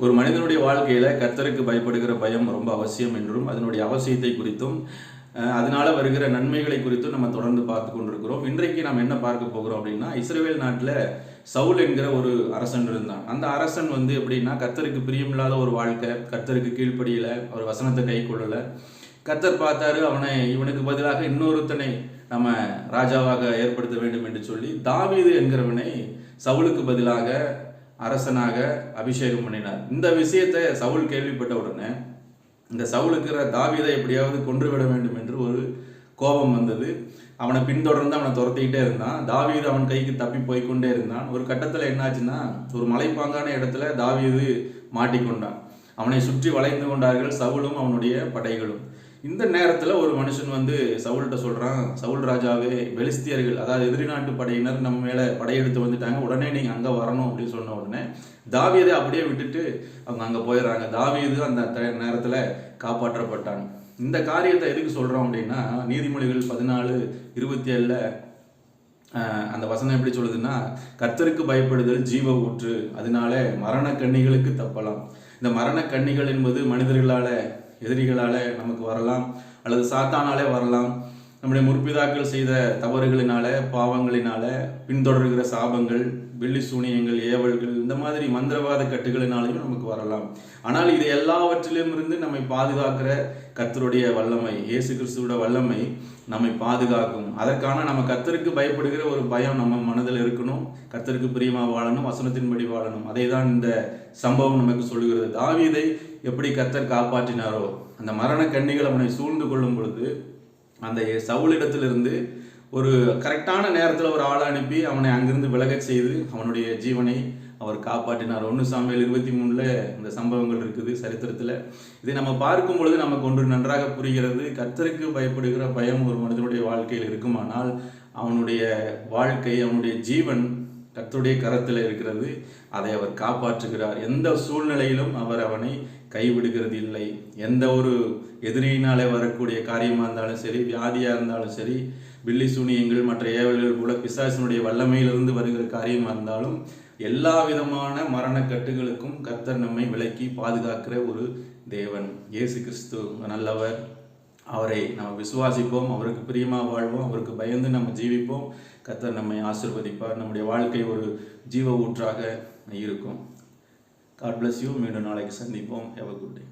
ஒரு மனிதனுடைய வாழ்க்கையில கர்த்தருக்கு பயப்படுகிற பயம் ரொம்ப அவசியம் என்றும் அதனுடைய அவசியத்தை குறித்தும் அதனால வருகிற நன்மைகளை குறித்தும் நம்ம தொடர்ந்து பார்த்து கொண்டிருக்கிறோம். இன்றைக்கு நாம் என்ன பார்க்க போகிறோம் அப்படின்னா, இஸ்ரவேல் நாட்டில் சவுல் என்கிற ஒரு அரசன் இருந்தான். அந்த அரசன் எப்படின்னா கர்த்தருக்கு பிரியமில்லாத ஒரு வாழ்க்கை, கர்த்தருக்கு கீழ்ப்படியில, ஒரு வசனத்தை கை கொள்ளல. கர்த்தர் பார்த்தாரு, இவனுக்கு பதிலாக இன்னொருத்தனை நம்ம ராஜாவாக ஏற்படுத்த வேண்டும் என்று சொல்லி தாவீது என்கிறவனை சவுலுக்கு பதிலாக அரசனாக அபிஷேகம் பண்ணினார். இந்த விஷயத்தை சவுல் கேள்விப்பட்ட உடனே இந்த சவுலுக்கு தாவீதை எப்படியாவது கொன்றுவிட வேண்டும் என்று ஒரு கோபம் வந்தது. அவனை பின்தொடர்ந்து அவனை துரத்திக்கிட்டே இருந்தான். தாவீது அவன் கைக்கு தப்பி போய்கொண்டே இருந்தான். ஒரு கட்டத்தில் என்னாச்சுன்னா, ஒரு மலைப்பாங்கான இடத்துல தாவீது மாட்டிக்கொண்டான். அவனை சுற்றி வளைந்து கொண்டார்கள் சவுலும் அவனுடைய படைகளும். இந்த நேரத்தில் ஒரு மனுஷன் சவுல்கிட்ட சொல்கிறான், சவுல் ராஜாவே, பெலிஸ்தியர்கள், அதாவது எதிரி நாட்டு படையினர் நம்ம மேலே படையெடுத்து வந்துட்டாங்க, உடனே நீங்கள் அங்கே வரணும் அப்படின்னு சொன்ன உடனே தாவீதை அப்படியே விட்டுட்டு அவங்க அங்கே போயிடுறாங்க. தாவீது அந்த நேரத்தில் காப்பாற்றப்பட்டான். இந்த காரியத்தை எதுக்கு சொல்கிறோம் அப்படின்னா, நீதிமொழிகள் 14:27 அந்த வசனம் எப்படி சொல்லுதுன்னா, கர்த்தருக்கு பயப்படுதல் ஜீவ ஊற்று, அதனால மரண கண்ணிகளுக்கு தப்பலாம். இந்த மரண கண்ணிகள் என்பது மனிதர்களால், எதிரிகளால் நமக்கு வரலாம், அல்லது சாத்தானாலே வரலாம். நம்முடைய முற்பிதாக்கள் செய்த தவறுகளினால, பாவங்களினால, பின்தொடர்கிற சாபங்கள், வெள்ளி சூனியங்கள், ஏவல்கள், இந்த மாதிரி மந்திரவாத கட்டுகளினாலையும் நமக்கு வரலாம். ஆனால் இது எல்லாவற்றிலும் இருந்து நம்மை பாதுகாக்கிற கர்த்தருடைய வல்லமை, இயேசு கிறிஸ்துவோட வல்லமை நம்மை பாதுகாக்கும். அதற்கான நம்ம கர்த்தருக்கு பயப்படுகிற ஒரு பயம் நம்ம மனதில் இருக்கணும். கர்த்தருக்கு பிரியமாக வாழணும், வசனத்தின்படி வாழணும். அதை தான் இந்த சம்பவம் நமக்கு சொல்லுகிறது. தாவீதை எப்படி கர்த்தர் காப்பாற்றினாரோ, அந்த மரண கண்ணிகள் அவனை சூழ்ந்து கொள்ளும் பொழுது அந்த சவுலிடத்திலிருந்து ஒரு கரெக்டான நேரத்தில் ஒரு ஆளை அனுப்பி அவனை அங்கிருந்து விலகச் செய்து அவனுடைய ஜீவனை அவர் காப்பாற்றினார். 1 சாமுவேல் 23 இந்த சம்பவங்கள் இருக்குது சரித்திரத்தில். இதை நம்ம பார்க்கும் பொழுது நமக்கு ஒன்று நன்றாக புரிகிறது. கர்த்தருக்கு பயப்படுகிற பயம் ஒரு மனிதனுடைய வாழ்க்கையில் இருக்குமானால் அவனுடைய வாழ்க்கை, அவனுடைய ஜீவன் கர்த்தருடைய கரத்தில் இருக்கிறது. அதை அவர் காப்பாற்றுகிறார். எந்த சூழ்நிலையிலும் அவர் அவனை கைவிடுகிறது இல்லை. எந்த ஒரு எதிரியினாலே வரக்கூடிய காரியமாக இருந்தாலும் சரி, வியாதியாக இருந்தாலும் சரி, பில்லி சூனியங்கள், மற்ற ஏவல்கள் போல பிசாசினுடைய வல்லமையிலிருந்து வருகிற காரியமாக இருந்தாலும் எல்லா விதமான மரண கட்டுகளுக்கும் கர்த்தர் நம்மை விலக்கி பாதுகாக்கிற ஒரு தேவன். இயேசு கிறிஸ்து நல்லவர். அவரை நம்ம விசுவாசிப்போம், அவருக்கு பிரியமாக வாழ்வோம், அவருக்கு பயந்து நம்ம ஜீவிப்போம். கர்த்தர் நம்மை ஆசீர்வதிப்பார். நம்முடைய வாழ்க்கை ஒரு ஜீவ ஊற்றாக இருக்கும். God bless you. மீண்டும் நாளைக்கு சந்திப்போம். Have a good day.